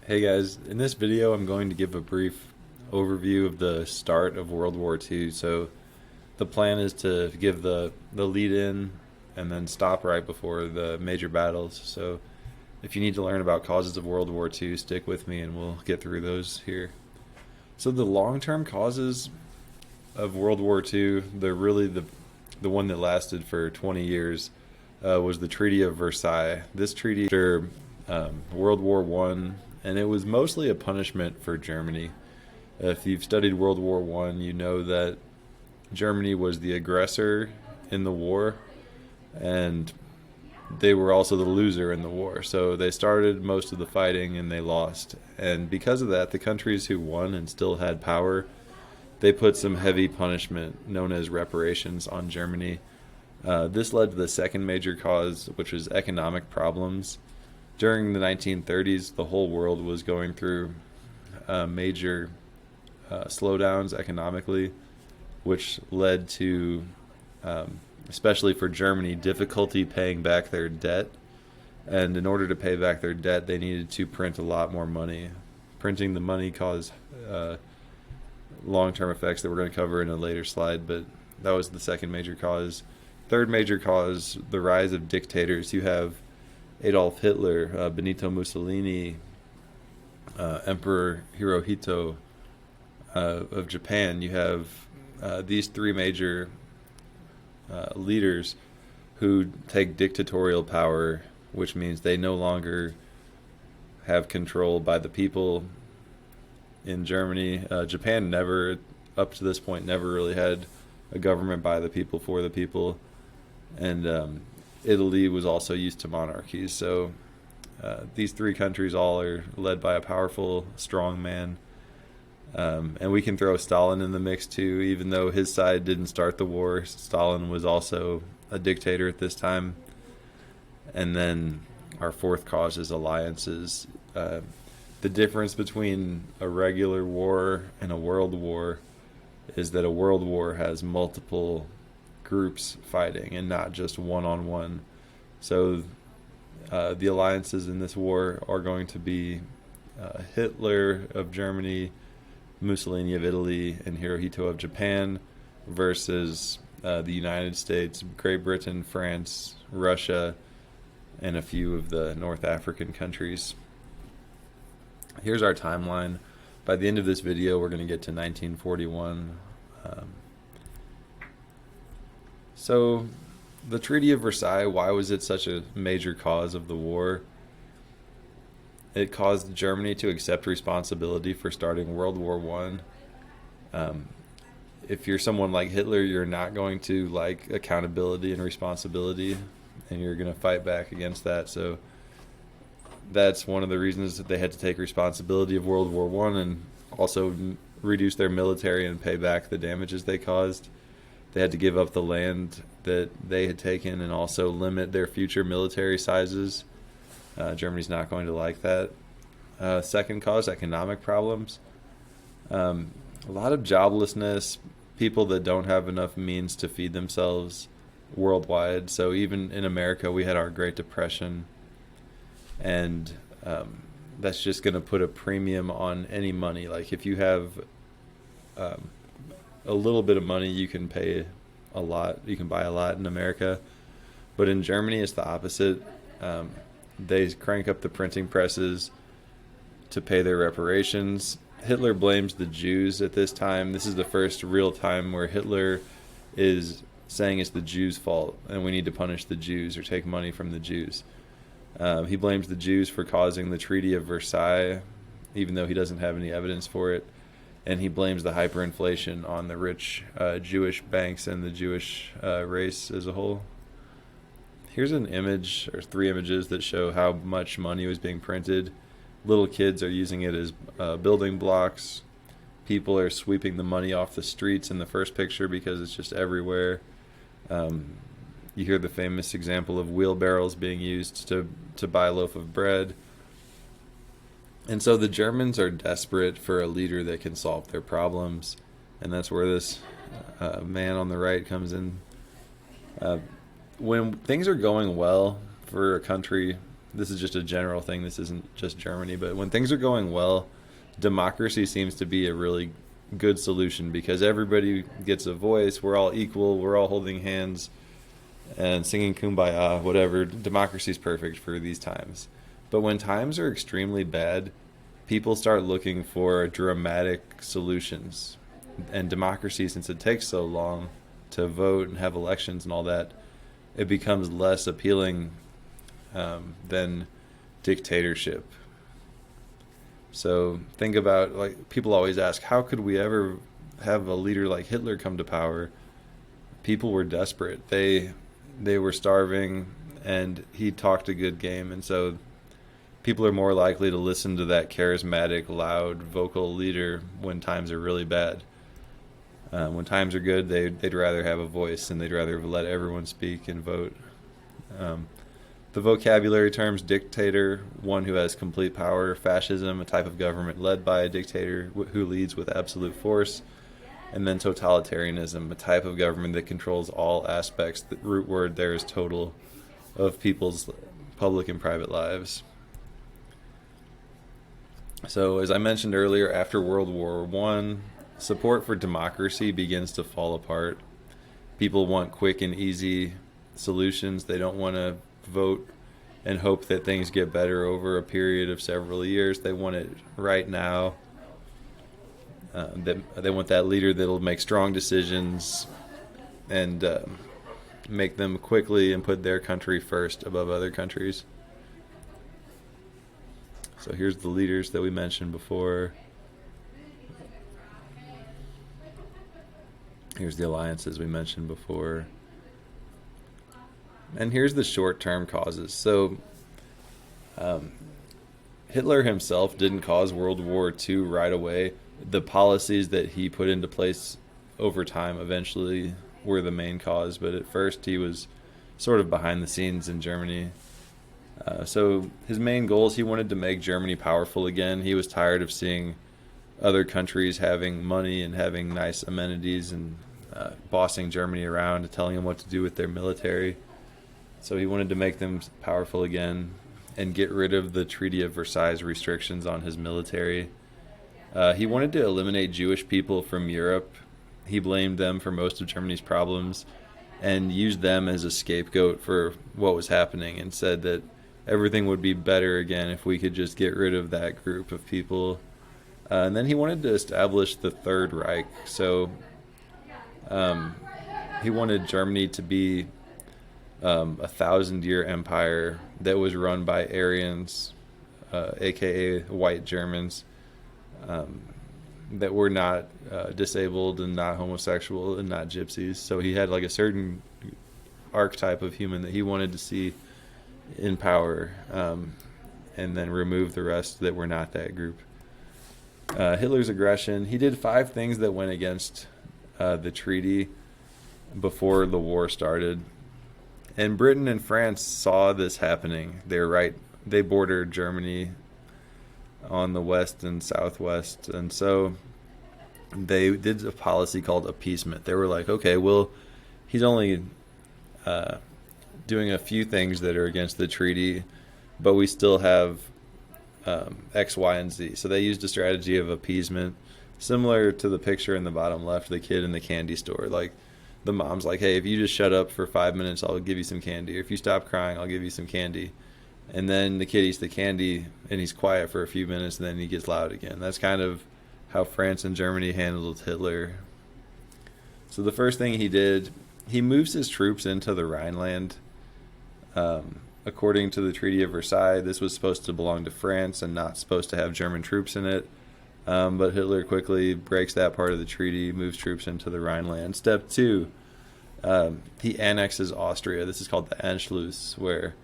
Hey guys, in this video I'm going to give a brief overview of the start of World War II. So the plan is to give the lead in and then stop right before the major battles. So if you need to learn about causes of World War II, stick with me and we'll get through those here. So the long-term causes of World War II, they're really the one that lasted for 20 years, was the Treaty of Versailles. This treaty after World War One, and it was mostly a punishment for Germany. If you've studied World War One, you know that Germany was the aggressor in the war, and they were also the loser in the war. So they started most of the fighting and they lost. And because of that, the countries who won and still had power, they put some heavy punishment known as reparations on Germany. This led to the second major cause, which was economic problems. During the 1930s, the whole world was going through major slowdowns economically, which led to, especially for Germany, difficulty paying back their debt. And in order to pay back their debt, they needed to print a lot more money. Printing the money caused long-term effects that we're going to cover in a later slide, but that was the second major cause. Third major cause, the rise of dictators. You have Adolf Hitler, Benito Mussolini, Emperor Hirohito of Japan. You have these three major leaders who take dictatorial power, which means they no longer have control by the people in Germany. Japan never, up to this point, never really had a government by the people, for the people. And Italy was also used to monarchies. So these three countries all are led by a powerful, strong man. And we can throw Stalin in the mix too, even though his side didn't start the war. Stalin was also a dictator at this time. And then our fourth cause is alliances. The difference between a regular war and a world war is that a world war has multiple groups fighting and not just one-on-one. So the alliances in this war are going to be Hitler of Germany, Mussolini of Italy, and Hirohito of Japan versus the United States, Great Britain, France, Russia, and a few of the North African countries. Here's our timeline. By the end of this video, we're going to get to 1941. So the Treaty of Versailles, why was it such a major cause of the war? It caused Germany to accept responsibility for starting World War One. If you're someone like Hitler, you're not going to like accountability and responsibility, and you're going to fight back against that. So that's one of the reasons that they had to take responsibility of World War One and also reduce their military and pay back the damages they caused. They had to give up the land that they had taken and also limit their future military sizes. Germany's not going to like that. Second cause, economic problems. A lot of joblessness, people that don't have enough means to feed themselves worldwide. So even in America, we had our Great Depression, and that's just going to put a premium on any money. Like if you have a little bit of money, you can pay a lot. You can buy a lot in America. But in Germany, it's the opposite. They crank up the printing presses to pay their reparations. Hitler blames the Jews at this time. This is the first real time where Hitler is saying it's the Jews' fault and we need to punish the Jews or take money from the Jews. He blames the Jews for causing the Treaty of Versailles, even though he doesn't have any evidence for it. And he blames the hyperinflation on the rich Jewish banks and the Jewish race as a whole. Here's an image, or three images, that show how much money was being printed. Little kids are using it as building blocks. People are sweeping the money off the streets in the first picture because it's just everywhere. You hear the famous example of wheelbarrows being used to buy a loaf of bread. And so the Germans are desperate for a leader that can solve their problems. And that's where this man on the right comes in. When things are going well for a country, this is just a general thing. This isn't just Germany, but when things are going well, democracy seems to be a really good solution because everybody gets a voice. We're all equal. We're all holding hands and singing kumbaya, whatever. Democracy's perfect for these times. But when times are extremely bad, people start looking for dramatic solutions. And democracy, since it takes so long to vote and have elections and all that, it becomes less appealing than dictatorship. So think about, like, people always ask, how could we ever have a leader like Hitler come to power? People were desperate. They were starving, and he talked a good game, and so people are more likely to listen to that charismatic, loud, vocal leader when times are really bad. When times are good, they'd rather have a voice, and they'd rather let everyone speak and vote. The vocabulary terms: dictator, one who has complete power; fascism, a type of government led by a dictator who leads with absolute force; and then totalitarianism, a type of government that controls all aspects. The root word there is total, of people's public and private lives. So, as I mentioned earlier, after World War I, support for democracy begins to fall apart. People want quick and easy solutions. They don't want to vote and hope that things get better over a period of several years. They want it right now. They want that leader that'll make strong decisions and make them quickly and put their country first above other countries. So here's the leaders that we mentioned before. Here's the alliances we mentioned before. And here's the short-term causes. So Hitler himself didn't cause World War II right away. The policies that he put into place over time eventually were the main cause, but at first he was sort of behind the scenes in Germany. So his main goals, he wanted to make Germany powerful again. He was tired of seeing other countries having money and having nice amenities and bossing Germany around and telling them what to do with their military. So he wanted to make them powerful again and get rid of the Treaty of Versailles restrictions on his military. He wanted to eliminate Jewish people from Europe. He blamed them for most of Germany's problems and used them as a scapegoat for what was happening, and said that everything would be better again if we could just get rid of that group of people. And then he wanted to establish the Third Reich. So he wanted Germany to be a 1,000-year empire that was run by Aryans, aka white Germans, that were not disabled and not homosexual and not gypsies. So he had like a certain archetype of human that he wanted to see in power, and then remove the rest that were not that group. Hitler's aggression. He did 5 things that went against the treaty before the war started. And Britain and France saw this happening. They bordered Germany on the west and southwest, and so they did a policy called appeasement. They were like, okay, well, he's only doing a few things that are against the treaty, but we still have X, Y, and Z. So they used a strategy of appeasement, similar to the picture in the bottom left, the kid in the candy store. Like, the mom's like, hey, if you just shut up for 5 minutes, I'll give you some candy. Or if you stop crying, I'll give you some candy. And then the kid eats the candy, and he's quiet for a few minutes, and then he gets loud again. That's kind of how France and Germany handled Hitler. So the first thing he did, he moves his troops into the Rhineland. According to the Treaty of Versailles, this was supposed to belong to France and not supposed to have German troops in it. But Hitler quickly breaks that part of the treaty, moves troops into the Rhineland. Step 2, he annexes Austria. This is called the Anschluss, where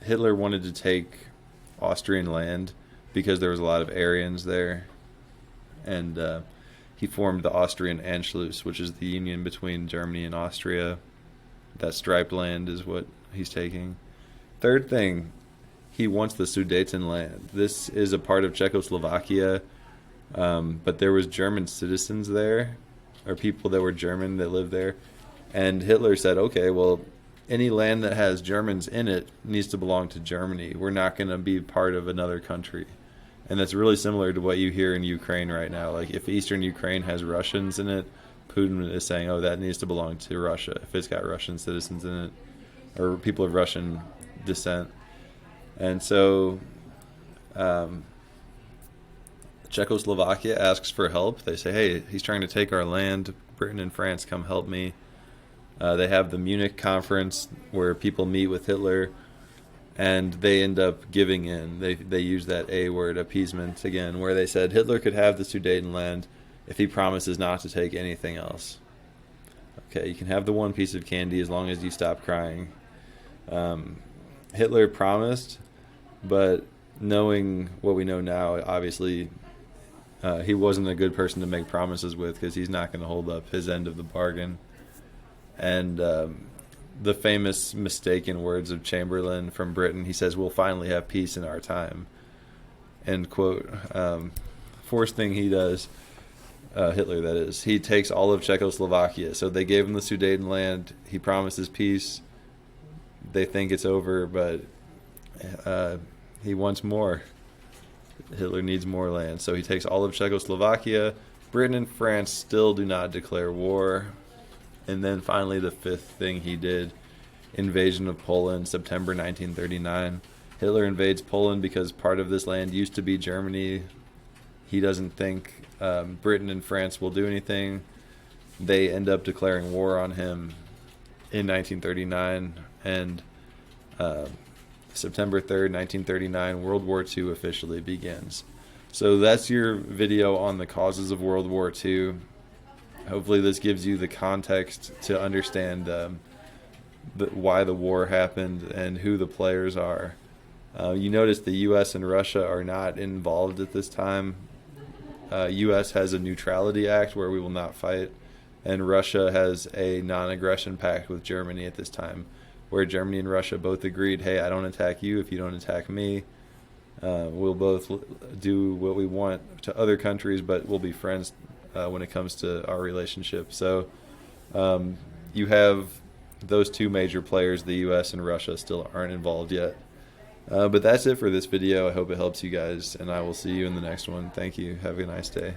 Hitler wanted to take Austrian land because there was a lot of Aryans there. And he formed the Austrian Anschluss, which is the union between Germany and Austria. That striped land is what he's taking. Third thing, he wants the Sudetenland. This is a part of Czechoslovakia, but there was German citizens there, or people that were German that lived there. And Hitler said, okay, well, any land that has Germans in it needs to belong to Germany. We're not going to be part of another country. And that's really similar to what you hear in Ukraine right now. Like, if Eastern Ukraine has Russians in it, Putin is saying, oh, that needs to belong to Russia if it's got Russian citizens in it, or people of Russian descent. And so Czechoslovakia asks for help. They say, hey, he's trying to take our land. Britain and France, come help me. They have the Munich conference where people meet with Hitler, and they end up giving in. They use that A word, appeasement, again, where they said Hitler could have the Sudetenland if he promises not to take anything else. Okay, you can have the one piece of candy as long as you stop crying. Hitler promised, but knowing what we know now, obviously he wasn't a good person to make promises with, because he's not going to hold up his end of the bargain. And the famous mistaken words of Chamberlain from Britain, he says, we'll finally have peace in our time, end quote. First thing he does, Hitler that is, he takes all of Czechoslovakia. So they gave him the Sudetenland, he promises peace, they think it's over, but he wants more. Hitler needs more land, so he takes all of Czechoslovakia. Britain and France still do not declare war. And then finally, the fifth thing he did, invasion of Poland, September 1939. Hitler invades Poland because part of this land used to be Germany. He doesn't think Britain and France will do anything. They end up declaring war on him in 1939, and September 3rd, 1939, World War II officially begins. So that's your video on the causes of World War II. Hopefully this gives you the context to understand why the war happened and who the players are. You notice the U.S. and Russia are not involved at this time. U.S. has a neutrality act where we will not fight, and Russia has a non-aggression pact with Germany at this time, where Germany and Russia both agreed, hey, I don't attack you if you don't attack me. We'll both do what we want to other countries, but we'll be friends when it comes to our relationship. So you have those two major players, the U.S. and Russia, still aren't involved yet. But that's it for this video. I hope it helps you guys, and I will see you in the next one. Thank you. Have a nice day.